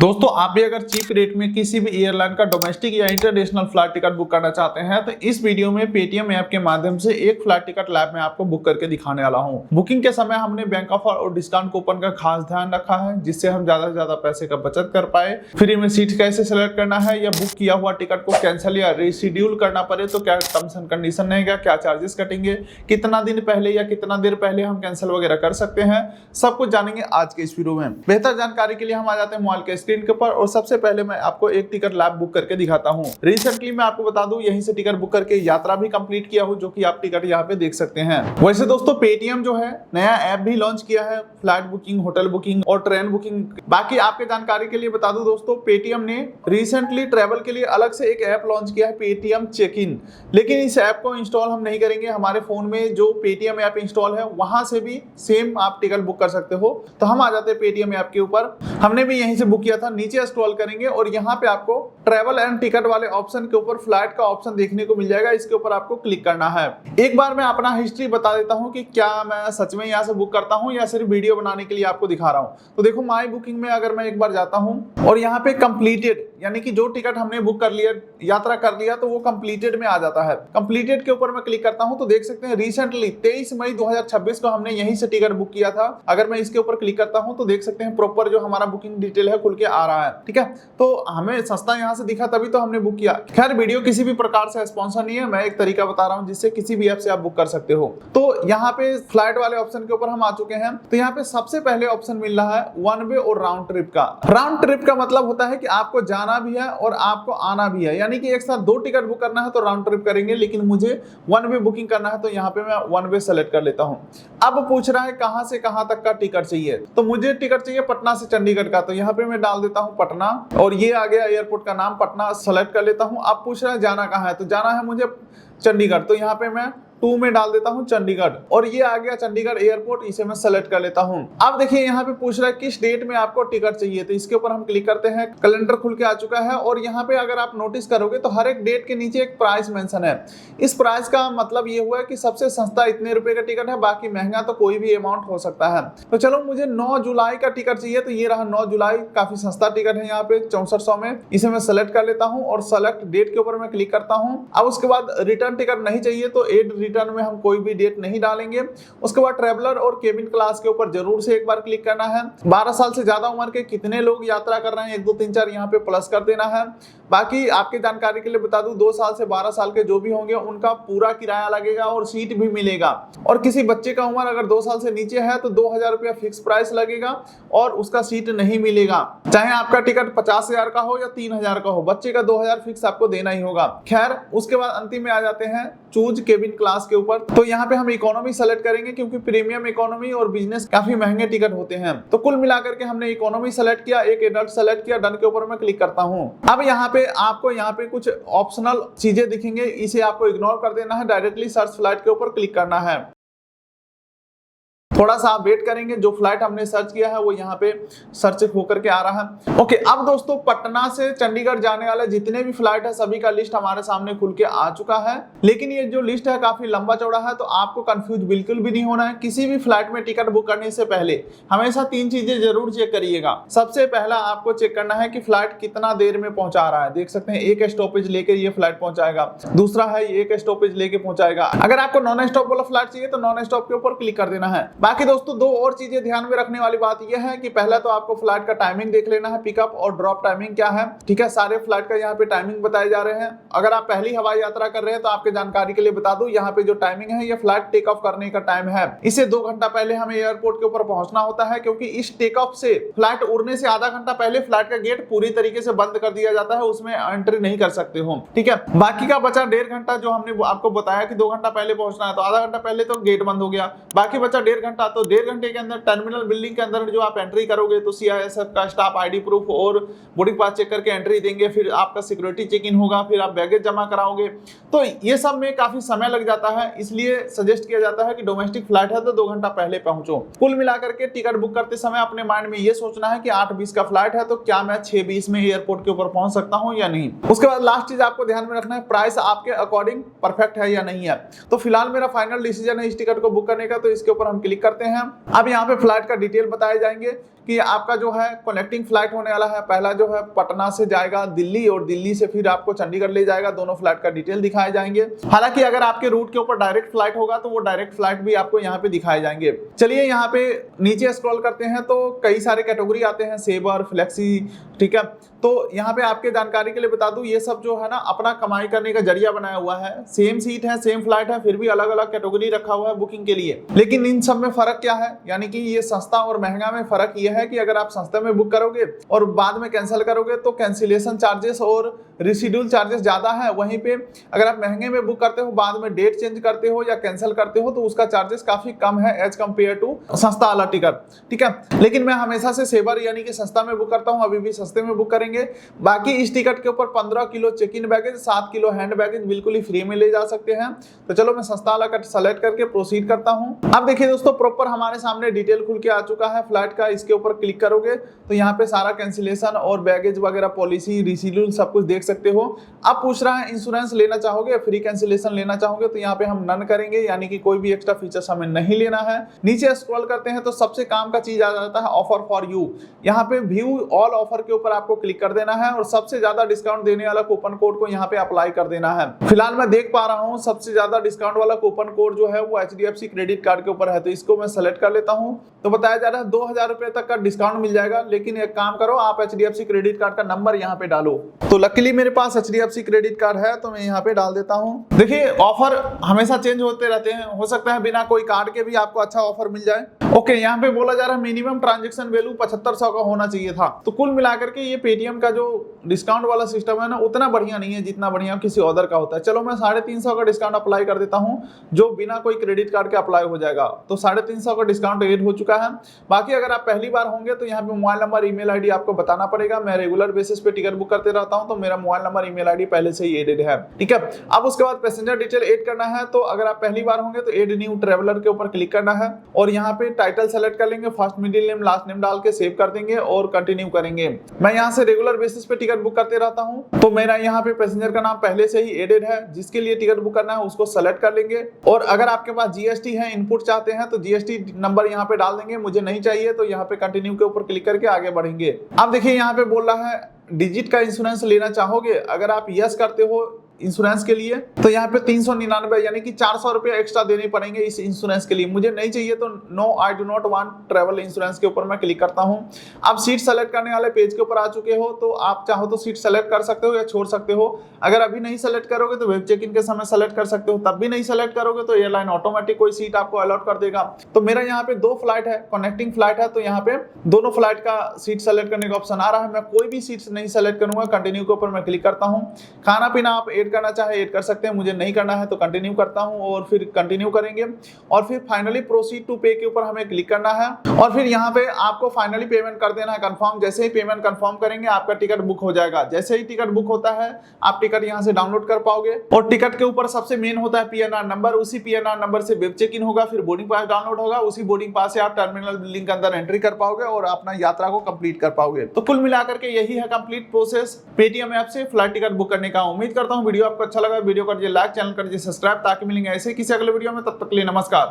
दोस्तों आप भी अगर चीप रेट में किसी भी एयरलाइन का डोमेस्टिक या इंटरनेशनल फ्लाइट टिकट बुक करना चाहते हैं तो इस वीडियो में पेटीएम ऐप के माध्यम से एक फ्लाइट टिकट लैब में आपको बुक करके दिखाने वाला हूं। बुकिंग के समय हमने बैंक ऑफर और डिस्काउंट कूपन का खास ध्यान रखा है जिससे हम ज्यादा से ज्यादा पैसे का बचत कर पाए। फ्री में सीट कैसे सेलेक्ट करना है या बुक किया हुआ टिकट को कैंसिल या रीशेड्यूल करना पड़े तो क्या टर्म्स एंड कंडीशन रहेगा, क्या चार्जेस कटेंगे, कितना दिन पहले या कितना देर पहले हम कैंसिल वगैरह कर सकते हैं, सब कुछ जानेंगे आज के इस वीडियो में। बेहतर जानकारी के लिए हम आ जाते हैं मोबाइल के स्क्रीन के ऊपर और सबसे पहले मैं आपको एक टिकट लैब बुक करके दिखाता हूं। रिसेंटली मैं आपको बता दूं यहीं से टिकट बुक करके यात्रा भी कंप्लीट किया हूं, जो कि आप टिकट यहां पे देख सकते हैं। वैसे दोस्तों पेटीएम जो है नया ऐप भी लॉन्च किया है, फ्लाइट बुकिंग, होटल बुकिंग और ट्रेन बुकिंग। बाकी आपके जानकारी के लिए बता दूं दोस्तों पेटीएम ने रिसेंटली ट्रैवल के लिए अलग से एक ऐप लॉन्च किया है, पेटीएम चेक इन। लेकिन इस ऐप को इंस्टॉल हम नहीं करेंगे, हमारे फोन में जो पेटीएम ऐप इंस्टॉल है वहां से भी सेम आप टिकट बुक कर सकते हो। तो हम आ जाते हैं पेटीएम ऐप के ऊपर, हमने भी यहीं से बुक किया था। नीचे स्क्रॉल करेंगे और यहाँ पे आपको ट्रैवल एंड टिकट वाले ऑप्शन के ऊपर फ्लाइट का ऑप्शन देखने को मिल जाएगा, इसके ऊपर आपको क्लिक करना है। एक बार मैं अपना हिस्ट्री बता देता हूँ कि क्या मैं सच में यहाँ से बुक करता हूँ या सिर्फ वीडियो बनाने के लिए आपको दिखा रहा हूँ। तो देखो माई बुकिंग में अगर मैं एक बार जाता हूँ और यहाँ पे कंप्लीटेड यानी कि जो टिकट हमने बुक कर लिया, यात्रा कर लिया, तो वो कंप्लीटेड में आ जाता है। कंप्लीटेड के ऊपर मैं क्लिक करता हूँ तो देख सकते हैं रिसेंटली 23 मई 2026 को हमने यहीं से टिकट बुक किया था। अगर मैं इसके ऊपर क्लिक करता हूँ तो देख सकते हैं प्रॉपर जो हमारा बुकिंग डिटेल है खुल के आ रहा है। ठीक है, तो हमें सस्ता यहाँ से दिखा तभी तो हमने बुक किया। खैर वीडियो किसी भी प्रकार से स्पॉन्सर नहीं है, मैं एक तरीका बता रहा हूँ जिससे किसी भी ऐप से आप बुक कर सकते हो। तो यहाँ पे फ्लाइट वाले ऑप्शन के ऊपर हम आ चुके हैं। तो यहाँ पे सबसे पहले ऑप्शन मिल रहा है वन वे और राउंड ट्रिप का। राउंड ट्रिप का मतलब होता है कि आपको जाना भी है और आपको आना भी है, यानी कि एक साथ दो टिकट बुक करना है तो राउंड ट्रिप करेंगे, लेकिन मुझे वन वे बुकिंग करना है तो यहाँ पे मैं वन वे सेलेक्ट कर लेता हूँ। अब पूछ रहा है कहाँ से कहाँ तक का टिकट चाहिए, तो मुझे टिकट चाहिए पटना से चंडीगढ़ का, तो यहाँ पे मैं डाल देता हूँ पटना और ये आ गया एयरपोर्ट का नाम, पटना सेलेक्ट कर लेता हूँ। अब पूछ रहा है जाना कहाँ है, तो जाना है मुझे चंडीगढ़, तो यहाँ पे मैं 2 में डाल देता हूं चंडीगढ़ और ये आ गया चंडीगढ़ एयरपोर्ट, इसे मैं सेलेक्ट कर लेता हूं। अब देखिए यहाँ पे पूछ रहा है किस डेट में आपको टिकट चाहिए, तो इसके ऊपर हम क्लिक करते हैं। कैलेंडर खुल के आ चुका है और यहाँ पे अगर आप नोटिस करोगे तो हर एक डेट के नीचे एक प्राइस मेंशन है। इस प्राइस का मतलब ये हुआ है कि सबसे सस्ता इतने रुपए का टिकट है, बाकी महंगा तो कोई भी अमाउंट हो सकता है। तो चलो मुझे 9 जुलाई का टिकट चाहिए, तो ये रहा 9 जुलाई, काफी सस्ता टिकट है यहाँ पे 6400 में। इसे मैं सेलेक्ट कर लेता हूँ और सेलेक्ट डेट के ऊपर मैं क्लिक करता हूँ। अब उसके बाद रिटर्न टिकट नहीं चाहिए तो एड रिटर्न में हम कोई भी डेट नहीं डालेंगे। उसके बाद ट्रैवलर और केबिन क्लास के ऊपर जरूर से एक बार क्लिक करना है। 12 साल से ज्यादा उम्र के कितने लोग यात्रा कर रहे हैं 1 2 3 4 यहाँ पे प्लस कर देना है। बाकी आपके जानकारी के लिए बता दूं 2 साल से 12 साल के जो भी होंगे उनका पूरा किराया लगेगा और सीट भी मिलेगा। और किसी बच्चे का उम्र अगर 2 साल से नीचे है तो 2000 रुपया फिक्स प्राइस लगेगा और उसका सीट नहीं मिलेगा, चाहे आपका टिकट 50,000 का हो या 3000 का हो, बच्चे का 2000 फिक्स आपको देना ही होगा। खैर उसके बाद अंतिम में आ जाते हैं चूज केबिन क्लास के ऊपर। तो यहाँ पे हम इकोनॉमी सेलेक्ट करेंगे क्योंकि प्रीमियम, इकोनॉमी और बिजनेस काफी महंगे टिकट होते हैं। तो कुल मिलाकर के हमने इकोनॉमी सेलेक्ट किया, एक एडल्ट सेलेक्ट किया, डन के ऊपर मैं क्लिक करता हूँ। अब यहाँ पे आपको यहाँ पे कुछ ऑप्शनल चीजें दिखेंगे, इसे आपको इग्नोर कर देना है, डायरेक्टली सर्च फ्लाइट के ऊपर क्लिक करना है। थोड़ा सा आप वेट करेंगे, जो फ्लाइट हमने सर्च किया है वो यहाँ पे सर्च होकर के आ रहा है। ओके, अब दोस्तों पटना से चंडीगढ़ जाने वाले जितने भी फ्लाइट है सभी का लिस्ट हमारे सामने खुल के आ चुका है। लेकिन ये जो लिस्ट है काफी लंबा चौड़ा है, तो आपको कंफ्यूज बिल्कुल भी नहीं होना है। किसी भी फ्लाइट में टिकट बुक करने से पहले हमेशा 3 चीजें जरूर चेक करिएगा। सबसे पहला आपको चेक करना है कि फ्लाइट कितना देर में पहुंचा रहा है। देख सकते हैं एक स्टॉपेज लेकर ये फ्लाइट पहुंचाएगा, दूसरा है एक स्टॉपेज लेके पहुंचाएगा। अगर आपको नॉन स्टॉप वाला फ्लाइट चाहिए तो नॉन स्टॉप के ऊपर क्लिक कर देना है। बाकी दोस्तों 2 और चीजें ध्यान में रखने वाली बात यह है कि पहला तो आपको फ्लाइट का टाइमिंग देख लेना है, पिकअप और ड्रॉप टाइमिंग क्या है। ठीक है, सारे फ्लाइट का यहाँ पे टाइमिंग बताए जा रहे हैं। अगर आप पहली हवाई यात्रा कर रहे हैं तो आपके जानकारी के लिए बता दूं यहाँ पे जो टाइमिंग है ये फ्लाइट टेक ऑफ करने का टाइम है। इसे 2 घंटा पहले हमें एयरपोर्ट के ऊपर पहुंचना होता है, क्योंकि इस टेक ऑफ से फ्लाइट उड़ने से आधा घंटा पहले फ्लाइट का गेट पूरी तरीके से बंद कर दिया जाता है, उसमें एंट्री नहीं कर सकते हो। ठीक है, बाकी का बचा 1.5 घंटा जो हमने आपको बताया कि 2 घंटा पहले पहुंचना है, तो आधा घंटा पहले तो गेट बंद हो गया, बाकी बचा 1.5 घंटा। तो 1.5 घंटे के अंदर टर्मिनल बिल्डिंग के अंदर जो आप एंट्री करोगे तो सीआईएसएफ का स्टाफ आईडी प्रूफ और बोर्डिंग पास चेक करके एंट्री देंगे, फिर आपका सिक्योरिटी चेक इन होगा, फिर आप बैगेज जमा कराओगे। तो ये सब में काफी समय लग जाता है, इसलिए सजेस्ट किया जाता है कि डोमेस्टिक फ्लाइट है तो 2 घंटा पहले पहुंचो। कुल मिलाकर के टिकट बुक करते समय अपने माइंड में ये सोचना है कि 8:20 का फ्लाइट है तो क्या मैं 6:20 में एयरपोर्ट के ऊपर पहुंच सकता हूं या नहीं। उसके बाद लास्ट चीज आपको ध्यान में रखना है, प्राइस आपके अकॉर्डिंग परफेक्ट है या नहीं है। तो फिलहाल मेरा फाइनल डिसीजन है इस टिकट को बुक करने का, तो इसके ऊपर हम क्लिक करते हैं। अब यहाँ पे फ्लाइट का डिटेल बताए जाएंगे कि आपका जो है कनेक्टिंग फ्लाइट होने वाला है। पहला जो है पटना से जाएगा दिल्ली और दिल्ली से फिर आपको चंडीगढ़ ले जाएगा। दोनों फ्लाइट का डिटेल दिखाए जाएंगे। हालांकि अगर आपके रूट के ऊपर डायरेक्ट फ्लाइट होगा तो वो डायरेक्ट फ्लाइट भी आपको यहाँ पे दिखाए जाएंगे। चलिए यहाँ पे नीचे स्क्रॉल करते हैं तो कई सारे कैटेगरी आते हैं, सेवर, फ्लेक्सी, ठीक है। तो यहाँ पे आपके जानकारी के लिए बता दूं, ये सब जो है ना अपना कमाई करने का जरिया बनाया हुआ है। सेम सीट है, सेम फ्लाइट है, फिर भी अलग अलग कैटेगरी रखा हुआ है बुकिंग के लिए। लेकिन इन सब में फर्क क्या है, यानी कि ये सस्ता और महंगा में फर्क ये है कि अगर आप सस्ते में बुक करोगे और बाद में कैंसिल करोगे तो कैंसिलेशन चार्जेस और रिसीड्यूल चार्जेस ज्यादा है। वहीं पे अगर आप महंगे में बुक करते हो, बाद में डेट चेंज करते हो या कैंसिल करते हो तो उसका चार्जेस काफी कम है एज कम्पेयर टू सस्ता वाला टिकट, ठीक है। लेकिन मैं हमेशा से सेवर यानी कि सस्ता में बुक करता हूँ, अभी भी सस्ते में बुक करेंगे। बाकी इस टिकट के ऊपर 15 kilo check in baggage, 7 kilo hand baggage बिल्कुल ही फ्री में ले जा सकते हैं। तो चलो मैं सस्ता वाला कट सेलेक्ट करके प्रोसीड करता हूं। अब देखिए दोस्तों, प्रॉपर हमारे सामने डिटेल खुल के आ चुका है फ्लाइट का। इसके ऊपर क्लिक करोगे तो यहाँ पे सारा कैंसिलेशन और बैगेज वगैरह पॉलिसी, रिसीड्यूल सब कुछ देख सकते हो। अब पूछ रहा है इंश्योरेंस लेना चाहोगे, फ्री कैंसिलेशन लेना चाहोगे, तो यहाँ पे हम नन करेंगे, यानी कि कोई भी एक्स्ट्रा फीचर्स हमें नहीं लेना है। नीचे स्क्रॉल करते हैं तो सबसे काम का चीज आ जाता है ऑफर फॉर यू। यहाँ पे व्यू ऑल ऑफर के ऊपर आपको क्लिक कर देना है और सबसे ज्यादा डिस्काउंट देने वाला कूपन कोड को यहाँ पे अप्लाई कर देना है। फिलहाल मैं देख पा रहा हूँ सबसे ज्यादा डिस्काउंट वाला कूपन कोड जो है वो HDFC क्रेडिट कार्ड के ऊपर है, तो इसको मैं सेलेक्ट कर लेता हूँ। तो बताया जा रहा है 2000 रुपए तक का डिस्काउंट मिल जाएगा। लेकिन एक काम करो, आप HDFC क्रेडिट कार्ड का नंबर यहाँ पे डालो। तो लकीली मेरे पास HDFC क्रेडिट कार्ड है तो मैं यहाँ पे डाल देता हूँ। देखिए ऑफर हमेशा चेंज होते रहते हैं, हो सकता है बिना कोई कार्ड के भी आपको अच्छा ऑफर मिल जाए। ओके, यहाँ पे बोला जा रहा है मिनिमम ट्रांजेक्शन वैल्यू 7500 का होना चाहिए था। तो कुल मिलाकर के ये पेटीएम का जो डिस्काउंट वाला सिस्टम है ना उतना बढ़िया नहीं है जितना बढ़िया किसी अदर का होता है। चलो मैं 350 का डिस्काउंट अप्लाई कर देता हूँ जो बिना कोई क्रेडिट कार्ड के अप्लाई हो जाएगा। तो 350 का डिस्काउंट एड हो चुका है। बाकी अगर आप पहली बार होंगे तो यहाँ पे मोबाइल नंबर, ईमेल आईडी आपको बताना पड़ेगा। मैं रेगुलर बेसिस पे टिकट बुक करते रहता हूँ तो मेरा मोबाइल नंबर, ईमेल आईडी पहले से ही एडेड है, ठीक है। अब उसके बाद पैसेंजर डिटेल एड करना है। तो अगर आप पहली बार होंगे तो एड न्यू ट्रेवलर के ऊपर क्लिक करना है और यहाँ पे टाइटल सेलेक्ट कर लेंगे, first middle name last name डाल के सेव कर देंगे और कंटिन्यू करेंगे। मैं यहाँ से रेगुलर बेसिस पे टिकट बुक करते रहता हूँ तो मेरा यहाँ पे पैसेंजर का नाम पहले से ही एडेड है। जिसके लिए टिकट बुक करना है उसको सेलेक्ट कर लेंगे और अगर आपके पास जीएसटी है, इनपुट चाहते हैं तो जीएसटी नंबर यहाँ पे डाल देंगे। मुझे नहीं चाहिए तो यहाँ पे कंटिन्यू के ऊपर क्लिक करके आगे बढ़ेंगे। अब देखिए यहाँ पे बोल रहा है डिजिट का इंश्योरेंस लेना चाहोगे। अगर आप यस करते हो इंश्योरेंस के लिए तो यहाँ पे 399 यानी कि 400 रुपए एक्स्ट्रा देने पड़ेंगे इस इंश्योरेंस के लिए। मुझे नहीं चाहिए तो no I do not want travel insurance के ऊपर मैं क्लिक करता हूँ। अब सीट सेलेक्ट करने वाले पेज के ऊपर आ चुके हो तो आप चाहो तो सीट सेलेक्ट कर सकते हो या छोड़ सकते हो। अगर अभी नहीं सेलेक्ट करोगे तो वेब चेक इन के समय सेलेक्ट कर सकते हो, तब भी नहीं सेलेक्ट करोगे तो एयरलाइन ऑटोमेटिक कोई सीट आपको अलॉट कर देगा। तो मेरा यहाँ पे 2 फ्लाइट है, कनेक्टिंग फ्लाइट है, तो यहाँ पे दोनों फ्लाइट का सीट सेलेक्ट करने का ऑप्शन आ रहा है। मैं कोई भी सीट नहीं सेलेक्ट करूंगा, कंटिन्यू के ऊपर मैं क्लिक करता हूँ। खाना पीना आप ऐड करना चाहे ऐड कर सकते हैं, मुझे नहीं करना है तो कंटिन्यू करता हूं और फिर कंटिन्यू करेंगे और फिर फाइनली प्रोसीड टू पे के ऊपर हमें क्लिक करना है और फिर यहां पे आपको फाइनली पेमेंट कर देना है कंफर्म। जैसे ही पेमेंट कंफर्म करेंगे आपका टिकट बुक हो जाएगा। जैसे ही टिकट बुक होता है आप टिकट यहां से डाउनलोड कर पाओगे और टिकट के ऊपर सबसे मेन होता है पीएनआर नंबर। उसी पीएनआर नंबर से वेब चेक इन होगा, फिर बोर्डिंग पास डाउनलोड होगा। उसी बोर्डिंग पास से आप टर्मिनल बिल्डिंग के अंदर एंट्री कर पाओगे और अपना यात्रा को कंप्लीट कर पाओगे। तो कुल मिलाकर के यही है कंप्लीट प्रोसेस पेटीएम ऐप से फ्लाइट टिकट बुक करने का। उम्मीद करता हूं वीडियो आपको अच्छा लगा। वीडियो कर लाइक, चैनल कर सब्सक्राइब ताकि मिलेंगे ऐसे किसी अगले वीडियो में। तब तक के लिए नमस्कार।